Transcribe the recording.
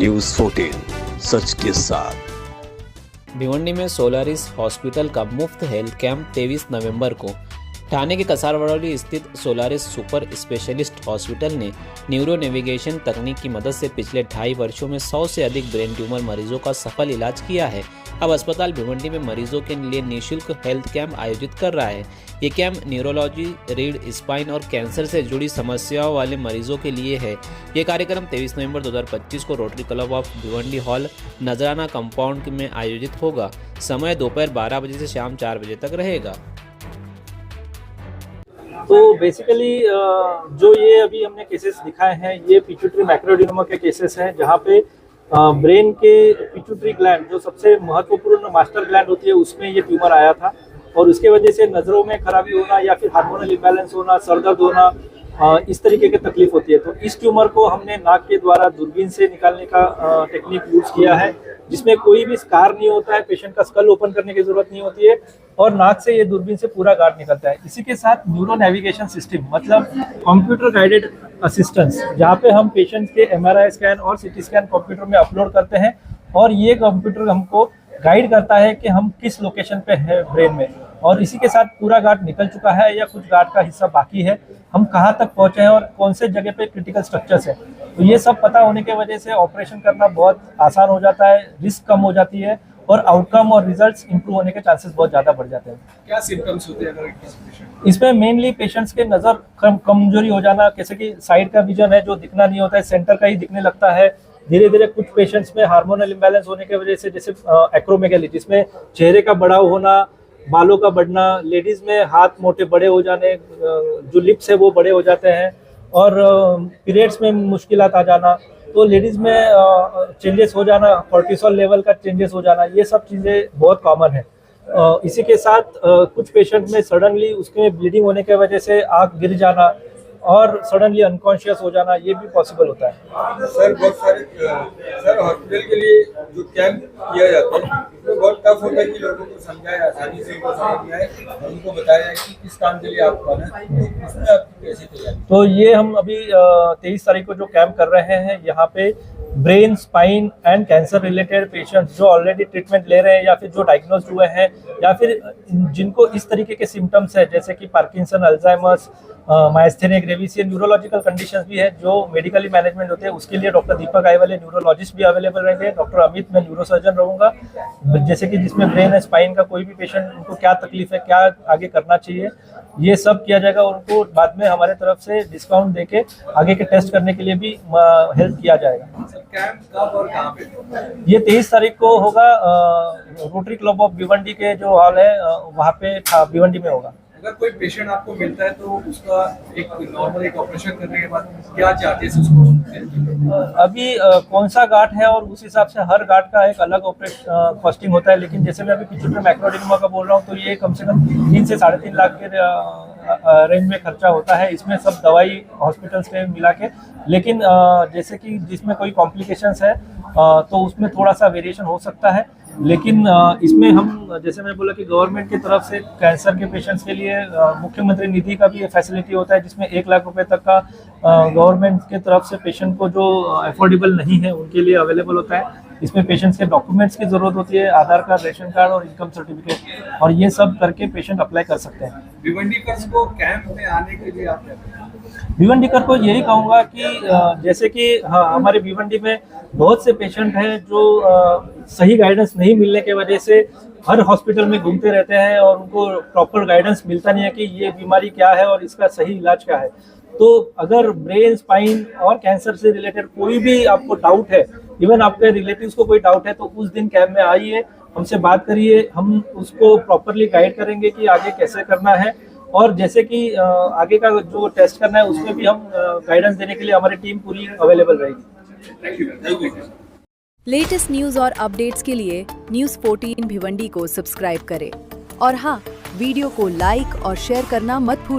News 14 सच के साथ। भिवंडी में सोलारिस हॉस्पिटल का मुफ्त हेल्थ कैंप 23 नवंबर को ठाणे के कसारवाड़ी स्थित सोलारिस सुपर स्पेशलिस्ट हॉस्पिटल ने न्यूरो नेविगेशन तकनीक की मदद से पिछले 2.5 वर्षों में 100 से अधिक ब्रेन ट्यूमर मरीजों का सफल इलाज किया है। अब अस्पताल भिवंडी में मरीजों के लिए निःशुल्क हेल्थ कैंप आयोजित कर रहा है। ये कैंप न्यूरोलॉजी, रीढ़, स्पाइन और कैंसर से जुड़ी समस्याओं वाले मरीजों के लिए है। ये कार्यक्रम 23 नवंबर 2025 को rotary club of Bhiwandi hall नजराना कंपाउंड में आयोजित होगा। समय दोपहर 12 बजे से शाम 4 बजे तक रहेगा। तो बेसिकली जो ये अभी हमने केसेस दिखाए हैं ये पिट्यूटरी मैक्रोएडेनोमा के केसेस हैं, जहाँ पे ब्रेन के पिट्यूटरी ग्लैंड जो सबसे महत्वपूर्ण मास्टर ग्लैंड होती है उसमें ये ट्यूमर आया था और उसके वजह से नज़रों में खराबी होना या फिर हार्मोनल इम्बैलेंस होना, सर दर्द होना, इस तरीके की तकलीफ होती है। तो इस ट्यूमर को हमने नाक के द्वारा दूरबीन से निकालने का टेक्निक यूज किया है, जिसमें कोई भी स्कार नहीं होता है, पेशेंट का स्कल ओपन करने की जरूरत नहीं होती है और नाक से ये दूरबीन से पूरा गार्ड निकलता है। इसी के साथ न्यूरो नेविगेशन सिस्टम मतलब कंप्यूटर गाइडेड असिस्टेंस, जहाँ पे हम पेशेंट के MRI स्कैन और CT स्कैन कंप्यूटर में अपलोड करते हैं और ये कंप्यूटर हमको गाइड करता है कि हम किस लोकेशन पे है ब्रेन में, और इसी के साथ पूरा गार्ड निकल चुका है या कुछ गार्ड का हिस्सा बाकी है, हम कहाँ तक पहुँचे हैं और कौन से जगह पे क्रिटिकल स्ट्रक्चर्स है। तो ये सब पता होने की वजह से ऑपरेशन करना बहुत आसान हो जाता है, रिस्क कम हो जाती है और आउटकम और रिजल्ट्स इंप्रूव होने के चांसेस बहुत ज़्यादा बढ़ जाते हैं। क्या सिम्टम्स होते हैं अगर इसमें मेनली पेशेंट्स के नज़र कमजोरी हो जाना, जैसे कि साइड का विजन है जो दिखना नहीं होता है, सेंटर का ही दिखने लगता है। धीरे धीरे कुछ पेशेंट्स में हार्मोनल इम्बैलेंस होने की वजह से, जैसे एक्रोमेगेली जिसमें चेहरे का बढ़ाव होना, बालों का बढ़ना, लेडीज में हाथ मोटे बड़े हो जाने, जो लिप्स है वो बड़े हो जाते हैं और पीरियड्स में मुश्किलात आ जाना, तो लेडीज में चेंजेस हो जाना, कोर्टिसोल लेवल का चेंजेस हो जाना, ये सब चीज़ें बहुत कॉमन है। इसी के साथ कुछ पेशेंट में सडनली उसके ब्लीडिंग होने की वजह से आँख गिर जाना और सडनली अनकॉन्शियस हो जाना, ये भी पॉसिबल होता है। सर बहुत सारे सर हॉस्पिटल के लिए जो कैंप किया जाता है उसमें बहुत टफ होता है कि लोगों को समझाए, आसानी से उनको समझ में आए और उनको बताया जाए कि किस काम के लिए आप कौन है, तो उसमें आपकी कैसी तैयारी? तो ये हम अभी 23 तारीख को जो कैंप कर रहे हैं, यहाँ पे brain, spine and cancer related patients जो ऑलरेडी ट्रीटमेंट ले रहे हैं या फिर जो डायग्नोज हुए हैं या फिर जिनको इस तरीके के सिम्टम्स है जैसे कि पार्किंसन, अल्जाइमर्स, माइस्थेनिया ग्रेविस, ये न्यूरोलॉजिकल कंडीशंस भी है जो मेडिकली मैनेजमेंट होते हैं, उसके लिए डॉक्टर दीपक आईवाले न्यूरोलॉजिस्ट भी अवेलेबल रहेंगे, डॉक्टर अमित मैं न्यूरोसर्जन रहूँगा। जैसे कि जिसमें ब्रेन है, स्पाइन का कोई भी पेशेंट, उनको क्या तकलीफ है, क्या आगे करना चाहिए, ये सब किया जाएगा। उनको बाद में हमारे तरफ से डिस्काउंट देके आगे के टेस्ट करने के लिए भी हेल्प किया जाएगा। कैंप कब और कहाँ पे? ये 23 तारीख को होगा, रोटरी क्लब ऑफ भिवंडी के जो हॉल है वहाँ पे भिवंडी में होगा। अगर कोई पेशेंट आपको मिलता है तो उसका एक नॉर्मल एक ऑपरेशन करने के बाद क्या चार्जेस उसको? अभी कौन सा गार्ड है और उस हिसाब से हर गार्ड का एक अलग कॉस्टिंग होता है, लेकिन जैसे मैं अभी पिट्यूटरी मैक्रोएडेनोमा का बोल रहा हूँ तो ये कम से कम 3 से 3.5 लाख के रेंज में खर्चा होता है, इसमें सब दवाई हॉस्पिटल से मिला के। लेकिन जैसे कि जिसमें कोई कॉम्प्लिकेशंस है तो उसमें थोड़ा सा वेरिएशन हो सकता है, लेकिन इसमें हम जैसे मैंने बोला कि गवर्नमेंट की तरफ से कैंसर के पेशेंट्स के लिए मुख्यमंत्री निधि का भी फैसिलिटी होता है, जिसमें 1 लाख रुपए तक का गवर्नमेंट की तरफ से पेशेंट को जो अफोर्डेबल नहीं है उनके लिए अवेलेबल होता है। इसमें पेशेंट्स के डॉक्यूमेंट्स की जरूरत होती है, आधार कार्ड, रेशन कार्ड और इनकम सर्टिफिकेट, और ये सब करके पेशेंट अप्लाई कर सकते हैं। भिवंडीकर्स को कैंप में आने के लिए आप भिवंडीकर को यही कहूँगा कि जैसे कि हमारे भिवंडी में बहुत से पेशेंट हैं जो सही गाइडेंस नहीं मिलने की वजह से हर हॉस्पिटल में घूमते रहते हैं और उनको प्रॉपर गाइडेंस मिलता नहीं है कि ये बीमारी क्या है और इसका सही इलाज क्या है। तो अगर ब्रेन, स्पाइन और कैंसर से रिलेटेड कोई भी आपको डाउट है, इवन आपके रिलेटिव्स को कोई डाउट है, तो उस दिन कैंप में आइए, हमसे बात करिए, हम उसको प्रॉपरली गाइड करेंगे कि आगे कैसे करना है, और जैसे कि आगे का जो टेस्ट करना है उसमें भी हम गाइडेंस देने के लिए हमारी टीम पूरी अवेलेबल रहेगी। लेटेस्ट न्यूज और अपडेट्स के लिए न्यूज़ 14 भिवंडी को सब्सक्राइब करें और हाँ, वीडियो को लाइक और शेयर करना मत भूलें।